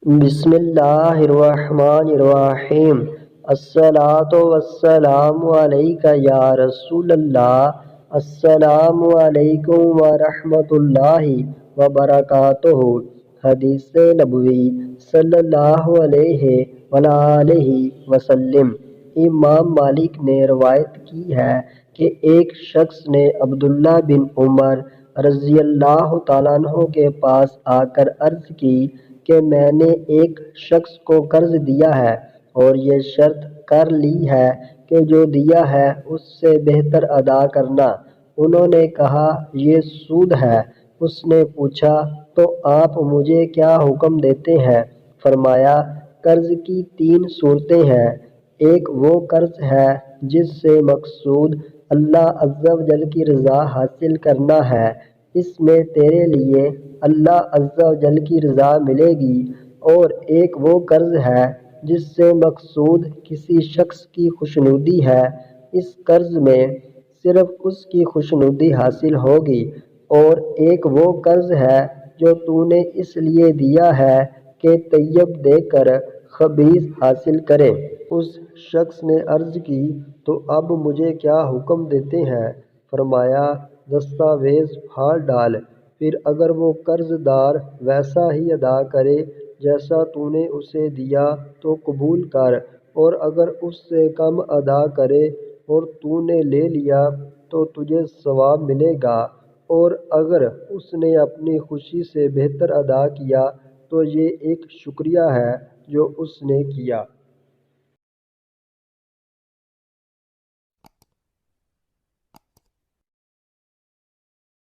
بسم اللہ الرحمن الرحیم۔ الصلاۃ والسلام علیک یا رسول اللہ۔ السلام علیکم ورحمۃ اللہ وبرکاتہ۔ حدیث نبوی صلی اللہ علیہ وآلہ وسلم۔ امام مالک نے روایت کی ہے کہ ایک شخص نے عبداللہ بن عمر رضی اللہ تعالیٰ عنہ کے پاس آ کر عرض کی کہ میں نے ایک شخص کو قرض دیا ہے اور یہ شرط کر لی ہے کہ جو دیا ہے اس سے بہتر ادا کرنا۔ انہوں نے کہا یہ سود ہے۔ اس نے پوچھا تو آپ مجھے کیا حکم دیتے ہیں؟ فرمایا قرض کی 3 صورتیں ہیں۔ ایک وہ قرض ہے جس سے مقصود اللہ عز و جل کی رضا حاصل کرنا ہے، اس میں تیرے لیے اللہ عز و جل کی رضا ملے گی۔ اور ایک وہ قرض ہے جس سے مقصود کسی شخص کی خوشنودی ہے، اس قرض میں صرف اس کی خوشنودی حاصل ہوگی۔ اور ایک وہ قرض ہے جو تو نے اس لیے دیا ہے کہ طیب دے کر خبیث حاصل کرے۔ اس شخص نے عرض کی تو اب مجھے کیا حکم دیتے ہیں؟ فرمایا دستاویز پھاڑ ڈال، پھر اگر وہ قرض دار ویسا ہی ادا کرے جیسا تو نے اسے دیا تو قبول کر، اور اگر اس سے کم ادا کرے اور تو نے لے لیا تو تجھے ثواب ملے گا، اور اگر اس نے اپنی خوشی سے بہتر ادا کیا تو یہ ایک شکریہ ہے جو اس نے کیا۔